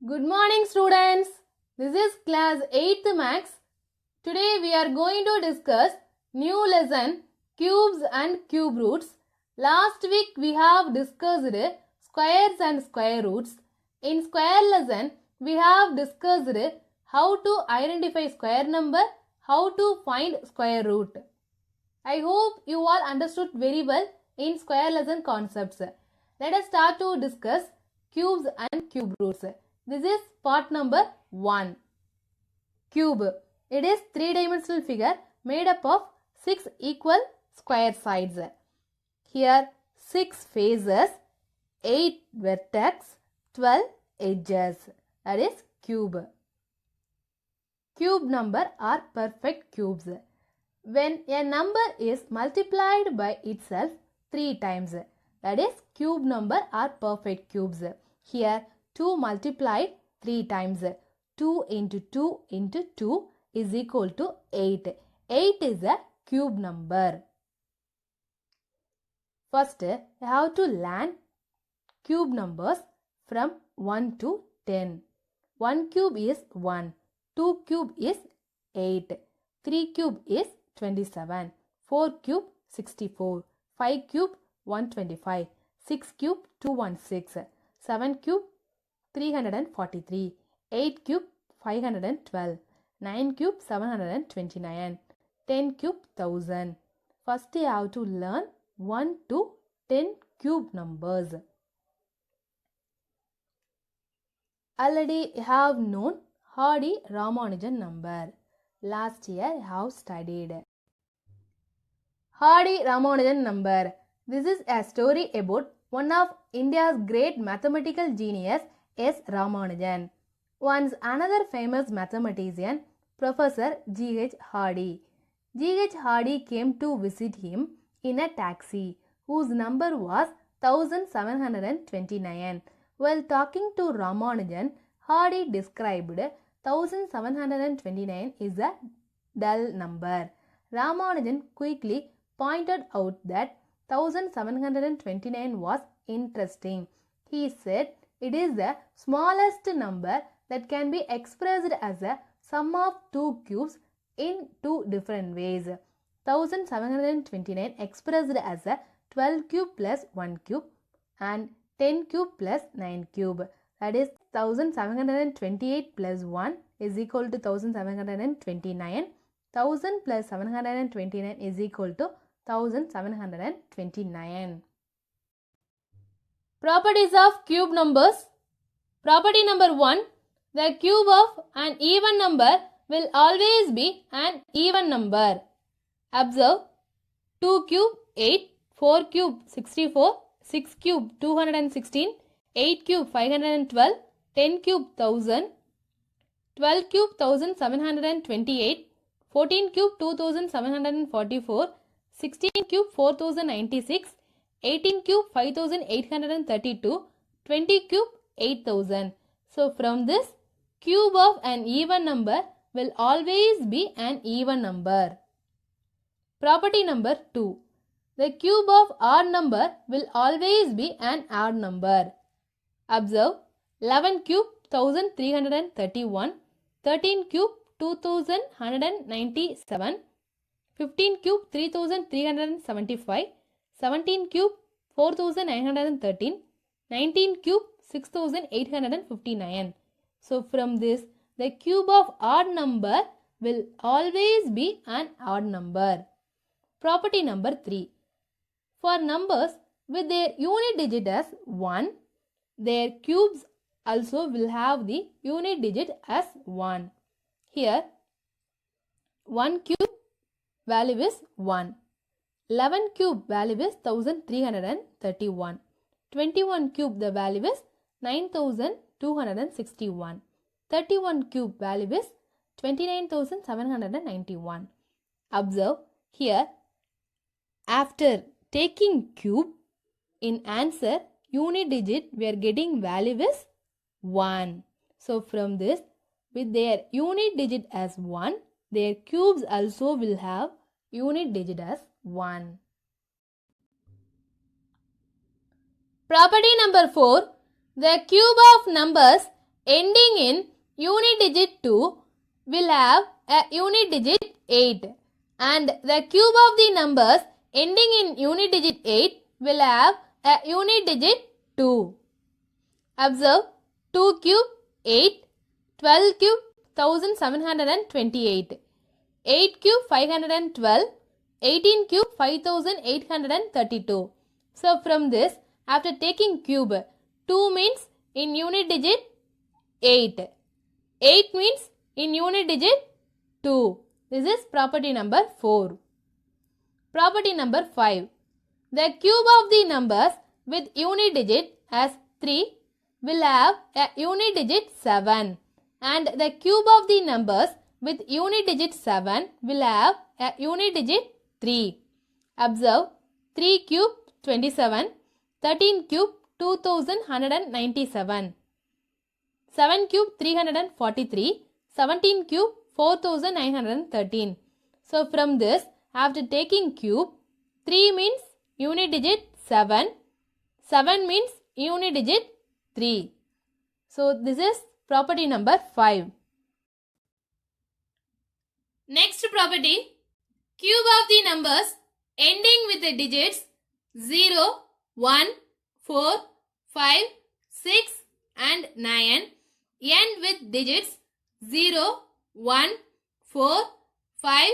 Good morning, students. This is class 8th Max. Today we are going to discuss new lesson cubes and cube roots. Last week we have discussed squares and square roots. In square lesson we have discussed how to identify square number, how to find square root. I hope you all understood very well in square lesson concepts. Let us start to discuss cubes and cube roots. This is part number 1. Cube. It is 3-dimensional figure made up of 6 equal square sides. Here 6 faces, 8 vertex, 12 edges. That is cube. Cube number are perfect cubes. When a number is multiplied by itself 3 times, that is cube number are perfect cubes. Here 2 multiplied 3 times. 2 into 2 into 2 is equal to 8. 8 is a cube number. First, you have to learn cube numbers from 1 to 10. 1 cube is 1. 2 cube is 8. 3 cube is 27. 4 cube 64. 5 cube 125. 6 cube 216. 7 cube 343. 8 cube 512. 9 cube 729. 10 cube 1000. First you have to learn 1 to 10 cube numbers. Already you have known Hardy-Ramanujan number. Last year you have studied. Hardy-Ramanujan number. This is a story about one of India's great mathematical genius S. Ramanujan. Once another famous mathematician, Professor G.H. Hardy. G.H. Hardy came to visit him in a taxi whose number was 1729. While talking to Ramanujan, Hardy described 1729 is a dull number. Ramanujan quickly pointed out that 1729 was interesting. He said it is the smallest number that can be expressed as a sum of two cubes in two different ways. 1729 expressed as a 12 cube plus 1 cube and 10 cube plus 9 cube. That is 1728 plus 1 is equal to 1729. 1000 plus 729 is equal to 1729. Properties of cube numbers. Property number 1. The cube of an even number will always be an even number. Observe 2 cube 8, 4 cube 64, 6 cube 216, 8 cube 512, 10 cube 1000, 12 cube 1728, 14 cube 2744, 16 cube 4096, 18 cube 5832, 20 cube 8000. So from this, cube of an even number will always be an even number. Property number 2. The cube of odd number will always be an odd number. Observe 11 cube 1331, 13 cube 2197, 15 cube 3375, 17 cube 4913, 19 cube 6859. So from this, the cube of odd number will always be an odd number. Property number 3. For numbers with their unit digit as 1, their cubes also will have the unit digit as 1. Here, 1 cube value is 1. 11 cube value is 1331. 21 cube the value is 9261. 31 cube value is 29791. Observe here, after taking cube in answer unit digit we are getting value is 1. So from this, with their unit digit as 1, their cubes also will have unit digit as 1. Property number 4. The cube of numbers ending in unit digit 2 will have a unit digit 8 and the cube of the numbers ending in unit digit 8 will have a unit digit 2. Observe 2 cube 8, 12 cube 1728, 8 cube 512, 18 cube 5832. So from this, after taking cube, 2 means in unit digit 8. 8 means in unit digit 2. This is property number 4. Property number 5. The cube of the numbers with unit digit as 3 will have a unit digit 7 and the cube of the numbers with unit digit 7 will have a unit digit 3. Observe 3 cube 27, 13 cube 2197, 7 cube 343, 17 cube 4913. So from this, after taking cube, 3 means unit digit 7, 7 means unit digit 3. So this is property number 5. Next property, cube of the numbers ending with the digits 0, 1, 4, 5, 6 and 9 end with digits 0, 1, 4, 5,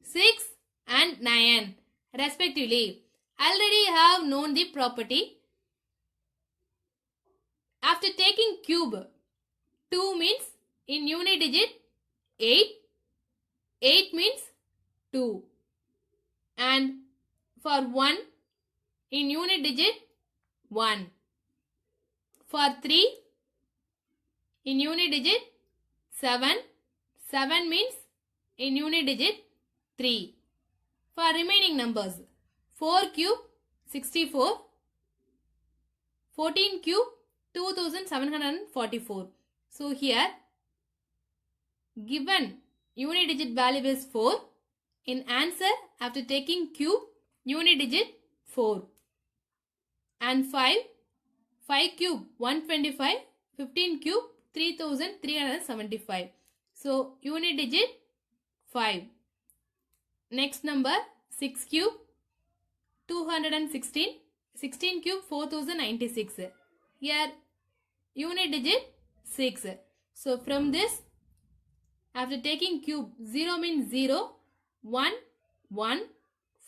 6 and 9 respectively. Already have known the property. After taking cube, 2 means in unit digit 8, 8 means 2 and for 1 in unit digit 1. For 3 in unit digit 7, 7 means in unit digit 3. For remaining numbers, 4 cube 64, 14 cube 2744. So here given unit digit value is 4. In answer, after taking cube, unit digit 4. And 5, 5 cube 125, 15 cube 3375. So unit digit 5. Next number 6 cube 216, 16 cube 4096. Here unit digit 6. So from this, after taking cube, 0 means 0, 1, 1,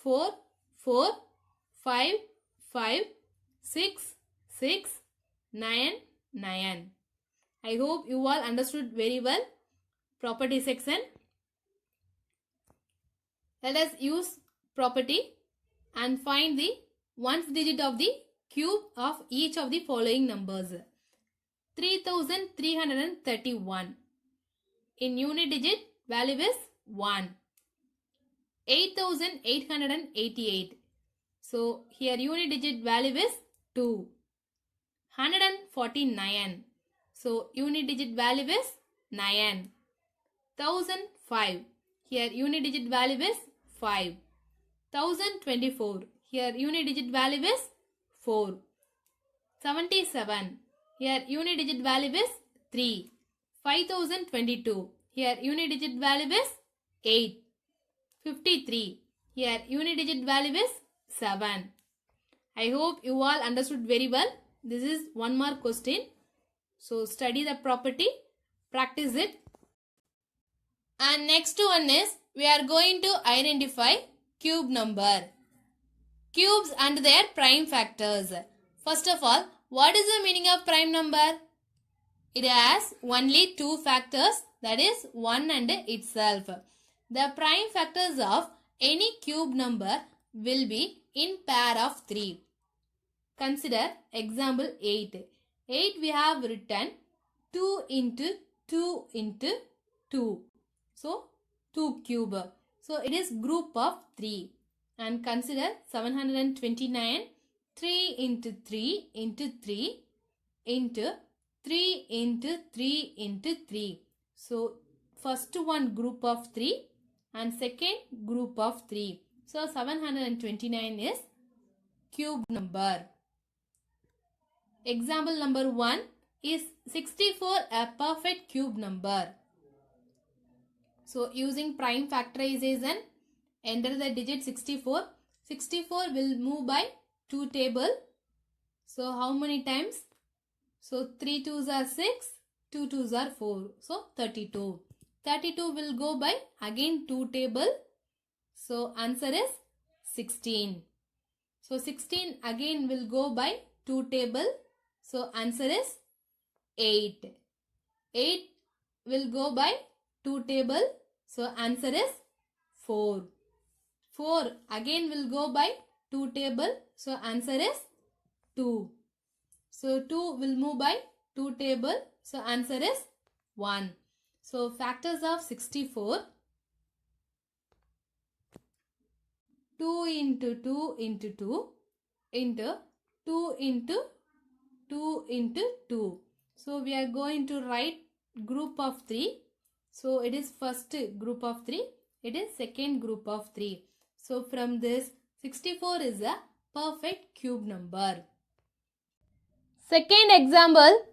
4, 4, 5, 5, 6, 6, 9, 9. I hope you all understood very well. Property section. Let us use property and find the ones digit of the cube of each of the following numbers. 3331. In unit digit, value is 1. 8888. So here unit digit value is 2. 149. So unit digit value is 9. 1005. Here unit digit value is 5. 1024. Here unit digit value is 4. 77. Here unit digit value is 3. 5022. Here unit digit value is 8. 53. Here unit digit value is 7. I hope you all understood very well. This is one more question. So study the property, practice it. And next one is we are going to identify cube number. Cubes and their prime factors. First of all, what is the meaning of prime number? It has only two factors, that is 1 and itself. The prime factors of any cube number will be in pair of 3. Consider example 8. 8 we have written 2 into 2 into 2. So 2 cube. So it is group of 3. And consider 729 3 into 3 into 3 into 3 into 3 into 3. So first one group of 3 and second group of 3. So 729 is cube number. Example number 1. is 64 a perfect cube number? So using prime factorization, enter the digit 64. 64 will move by 2 table. So how many times? So 3 2s are 6, 2 2s are 4. So 32. 32 will go by again 2 table. So answer is 16. So 16 again will go by 2 table. So answer is 8. 8 will go by 2 table. So answer is 4. 4 again will go by 2 table. So answer is 2. So 2 will move by 2 table. So answer is 1. So factors of 64. 2 into 2 into 2 into 2 into 2 into 2. So we are going to write group of 3. So it is first group of 3. It is second group of 3. So from this 64 is a perfect cube number. Second example,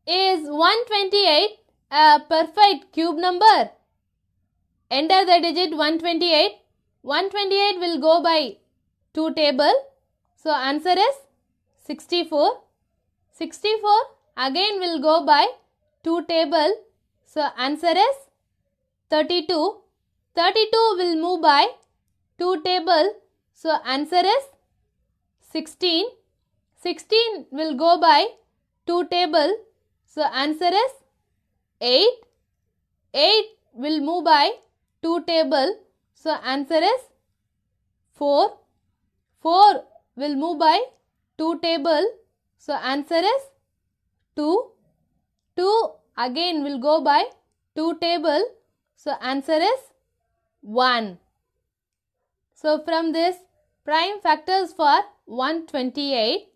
is 128 a perfect cube number? Enter the digit 128. 128 will go by 2 table. So answer is 64. 64 again will go by 2 table. So answer is 32. 32 will move by 2 table. So answer is 16. 16 will go by 2 table. So answer is 8. 8 will move by 2 table. So answer is 4. 4 will move by 2 table. So answer is 2. 2 again will go by 2 table. So answer is 1. So from this prime factors for 128,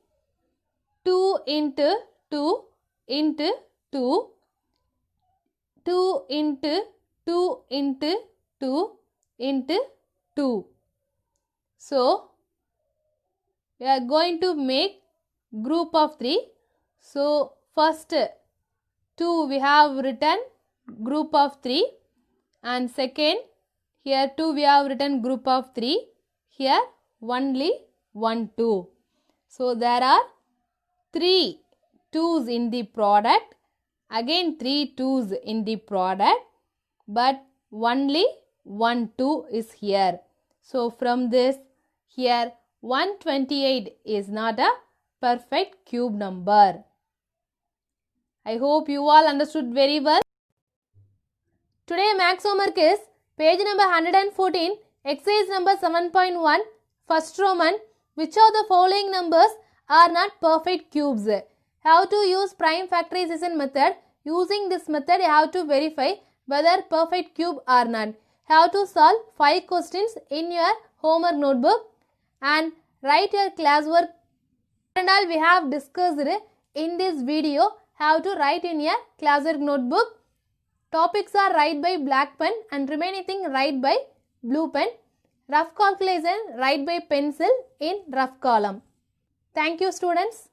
2 into 2 into 2, 2 into 2 into 2 into 2. So we are going to make group of 3. So first 2 we have written group of 3, and second here 2 we have written group of 3. Here only 1 2. So there are 3 2's in the product, again 3 2's in the product, but only 1 2 is here. So from this, here 128 is not a perfect cube number. I hope you all understood very well. Today max homework is page number 114, exercise number 7.1, first Roman. Which of the following numbers are not perfect cubes? How to use prime factorization method. Using this method, you have to verify whether perfect cube or not. How to solve 5 questions in your homework notebook and write your classwork. And all we have discussed in this video. How to write in your classwork notebook. Topics are write by black pen and remaining thing write by blue pen. Rough calculation write by pencil in rough column. Thank you students.